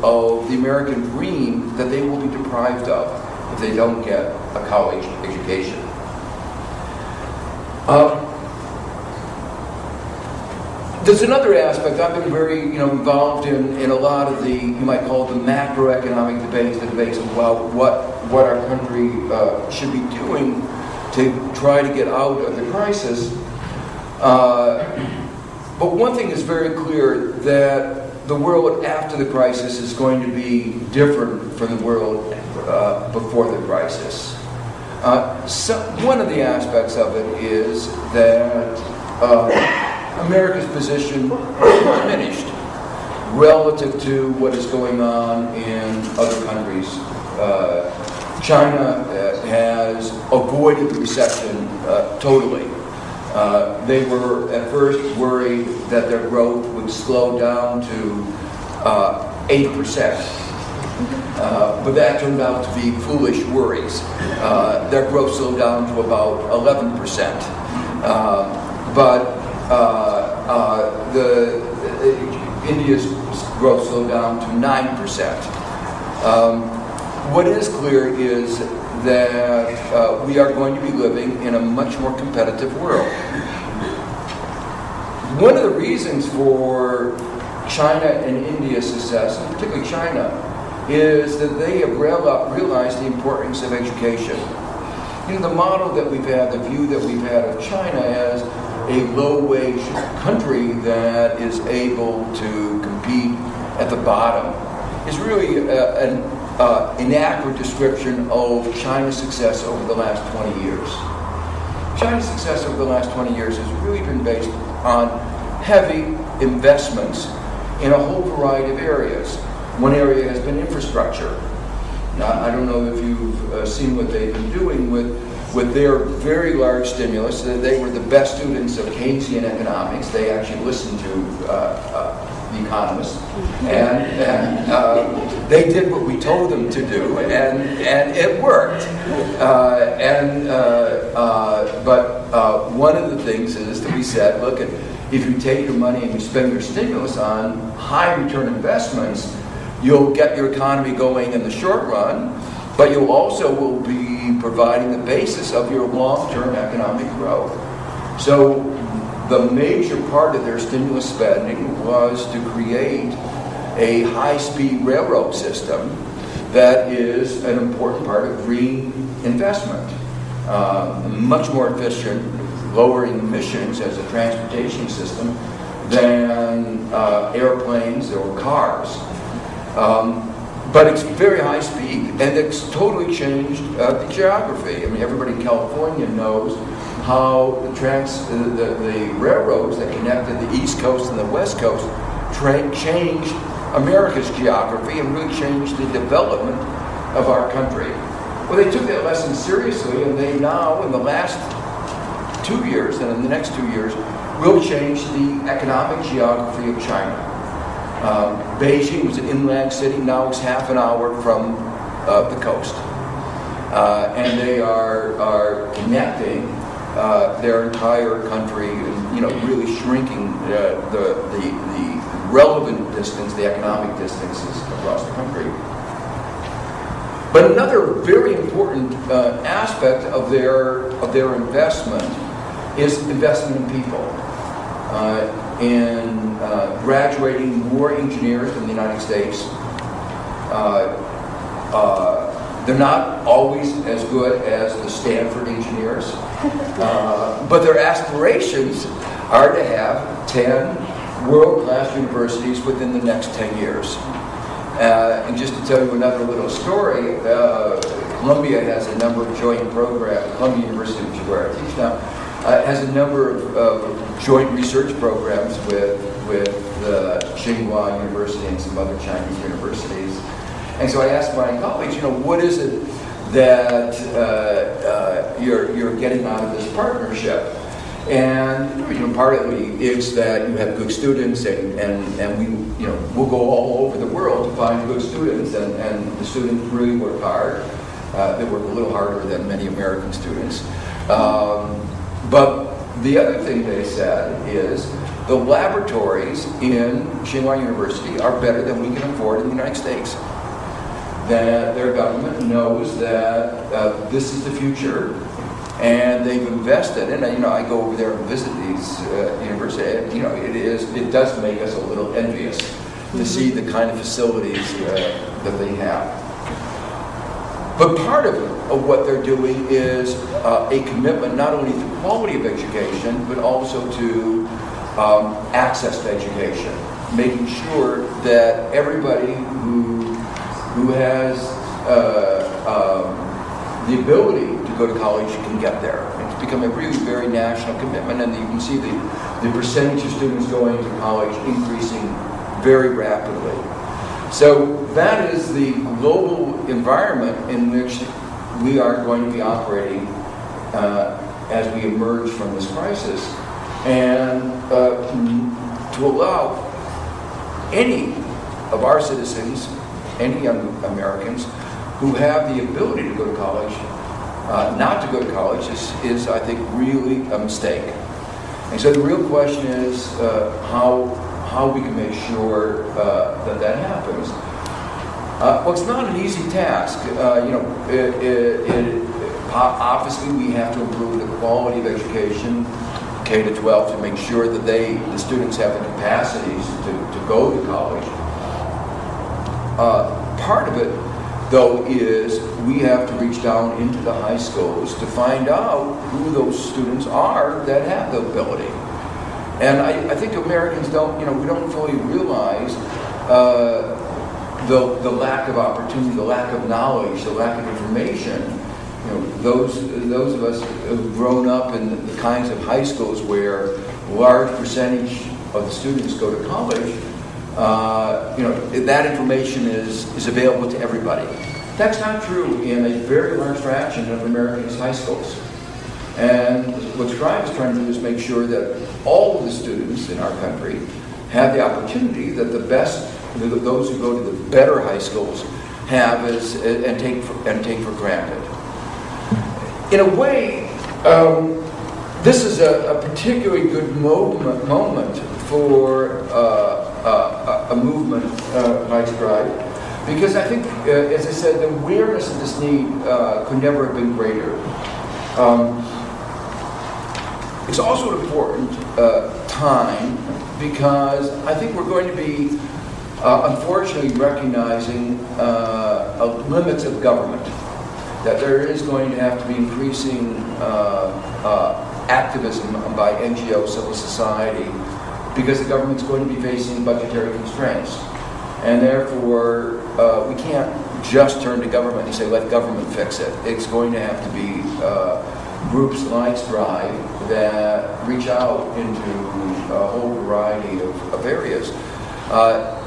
of the American dream that they will be deprived of if they don't get a college education. There's another aspect. I've been very, involved in a lot of the, you might call it the macroeconomic debates, the debates about what our country should be doing to try to get out of the crisis. But one thing is very clear, that the world after the crisis is going to be different from the world before the crisis. One of the aspects of it is that America's position is diminished relative to what is going on in other countries. China has avoided the recession totally. They were at first worried that their growth would slow down to 8%. But that turned out to be foolish worries. Their growth slowed down to about 11%. India's growth slowed down to 9%. What is clear is that we are going to be living in a much more competitive world. One of the reasons for China and India's success, and particularly China, is that they have realized the importance of education. The model that we've had, the view that we've had of China as a low-wage country that is able to compete at the bottom is really an inaccurate description of China's success over the last 20 years. China's success over the last 20 years has really been based on heavy investments in a whole variety of areas. One area has been infrastructure. Now, I don't know if you've seen what they've been doing with their very large stimulus. They were the best students of Keynesian economics. They actually listened to the economists, and they did what we told them to do, and it worked. But one of the things is that we said, look, if you take your money and you spend your stimulus on high return investments, you'll get your economy going in the short run, but you also will be providing the basis of your long-term economic growth. So the major part of their stimulus spending was to create a high-speed railroad system that is an important part of green investment. Much more efficient, lowering emissions as a transportation system than airplanes or cars. But it's very high speed, and it's totally changed the geography. I mean, everybody in California knows how the railroads that connected the East Coast and the West Coast changed America's geography and really changed the development of our country. Well, they took that lesson seriously, and they now, in the last 2 years and in the next 2 years, will change the economic geography of China. Beijing was an inland city, now it's half an hour from the coast. And they are connecting their entire country, and really shrinking the relevant distance, the economic distances across the country. But another very important aspect of their investment is investment in people. In graduating more engineers in the United States. They're not always as good as the Stanford engineers, but their aspirations are to have 10 world-class universities within the next 10 years. And just to tell you another little story, Columbia has a number of joint programs, Columbia University, which is where I teach now, has a number of joint research programs with Tsinghua University and some other Chinese universities. And so I asked my colleagues, what is it that you're getting out of this partnership? And partly it's that you have good students, and we'll go all over the world to find good students, and the students really work hard. They work a little harder than many American students. But the other thing they said is the laboratories in Tsinghua University are better than we can afford in the United States. That their government knows that this is the future, and they've invested. And I go over there and visit these universities. And, it does make us a little envious to see the kind of facilities that they have. But part of what they're doing is a commitment not only to quality of education, but also to access to education, making sure that everybody who has the ability to go to college can get there. It's become a really very national commitment, and you can see the percentage of students going to college increasing very rapidly. So that is the global environment in which we are going to be operating as we emerge from this crisis, and to allow any of our citizens, any young Americans who have the ability to go to college, not to go to college is, I think, really a mistake. And so the real question is how we can make sure that happens. Well, it's not an easy task. Obviously, we have to improve the quality of education, K to 12, to make sure that the students have the capacities to go to college. Part of it, though, is we have to reach down into the high schools to find out who those students are that have the ability. And I think Americans don't, we don't fully realize the lack of opportunity, the lack of knowledge, the lack of information. Those of us who've grown up in the kinds of high schools where a large percentage of the students go to college, that information is available to everybody. That's not true in a very large fraction of Americans' high schools. And what Scribe is trying to do is make sure that all of the students in our country have the opportunity that those who go to the better high schools have and take for granted. In a way, this is a particularly good moment for a movement like Scribe, because I think, as I said, the awareness of this need could never have been greater. It's also an important time because I think we're going to be, unfortunately, recognizing limits of government. That there is going to have to be increasing activism by NGO, civil society, because the government's going to be facing budgetary constraints. And therefore, we can't just turn to government and say, let government fix it. It's going to have to be groups like Strive that reach out into a whole variety of areas.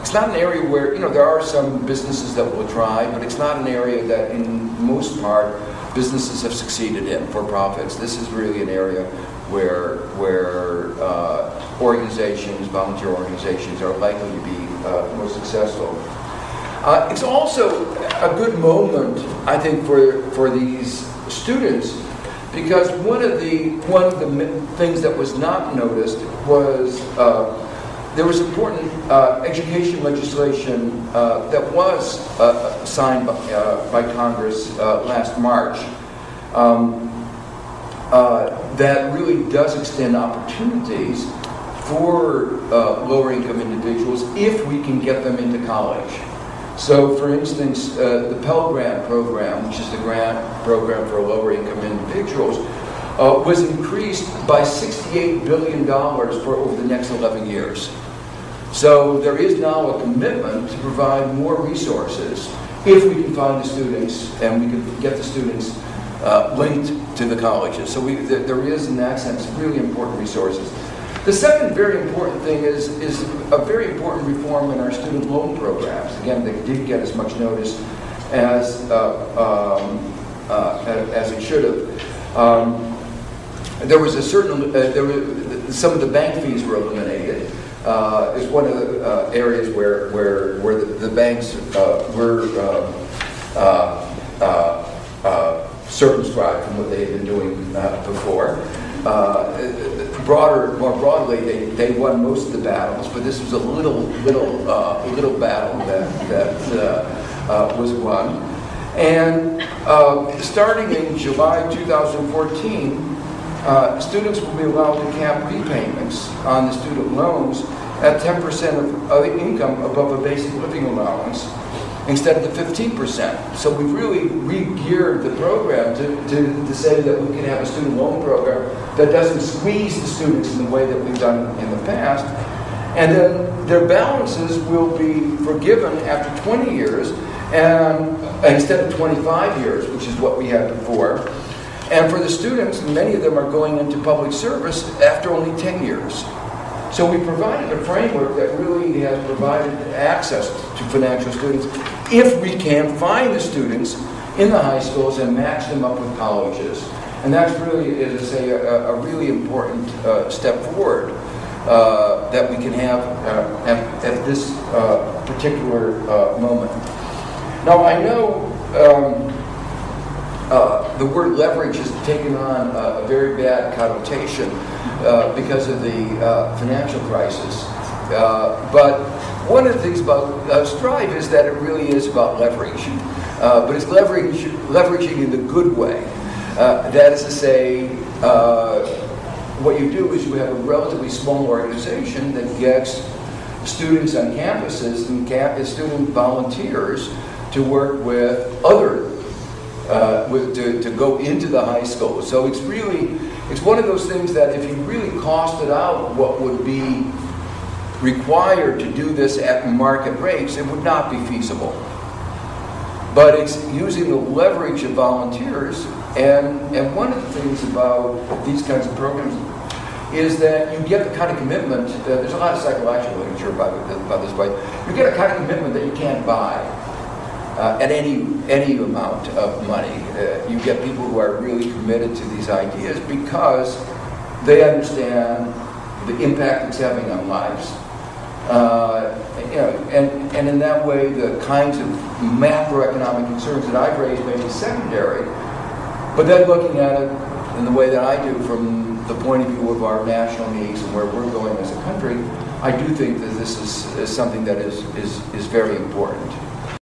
It's not an area where, there are some businesses that will try, but it's not an area that, in most part, businesses have succeeded in for profits. This is really an area where organizations, volunteer organizations, are likely to be more successful. It's also a good moment, I think, for these students, because one of the things that was not noticed was there was important education legislation that was signed by Congress last March that really does extend opportunities for lower-income individuals if we can get them into college. So, for instance, the Pell Grant program, which is the grant program for lower-income individuals, was increased by $68 billion for over the next 11 years. So there is now a commitment to provide more resources if we can find the students and we can get the students linked to the colleges. So there is, in that sense, really important resources. The second very important thing is a very important reform in our student loan programs. Again, they didn't get as much notice as it should have. There was a certain, some of the bank fees were eliminated. Is one of the areas where the banks were circumscribed from what they had been doing before. more broadly, they won most of the battles, but this was a little battle that was won. And starting in July 2014, students will be allowed to cap repayments on the student loans at 10% of income above a basic living allowance instead of the 15%. So we've really re-geared the program to say that we can have a student loan program that doesn't squeeze the students in the way that we've done in the past. And then their balances will be forgiven after 20 years and instead of 25 years, which is what we had before. And for the students, many of them are going into public service after only 10 years. So we provided a framework that really has provided access to financial students if we can find the students in the high schools and match them up with colleges. And that's really, as I say, a really important step forward that we can have at this particular moment. Now, I know the word leverage has taken on a very bad connotation because of the financial crisis. But one of the things about Strive is that it really is about leverage. But it's leveraging in the good way. That is to say, what you do is you have a relatively small organization that gets students on campuses and student volunteers to work with other to go into the high school. So it's one of those things that if you really costed out what would be required to do this at market rates, it would not be feasible. But it's using the leverage of volunteers, and one of the things about these kinds of programs is that you get the kind of commitment, there's a lot of psychological literature about this, but you get a kind of commitment that you can't buy. At any amount of money. You get people who are really committed to these ideas because they understand the impact it's having on lives. And in that way, the kinds of macroeconomic concerns that I've raised may be secondary, but then looking at it in the way that I do from the point of view of our national needs and where we're going as a country, I do think that this is something that is very important.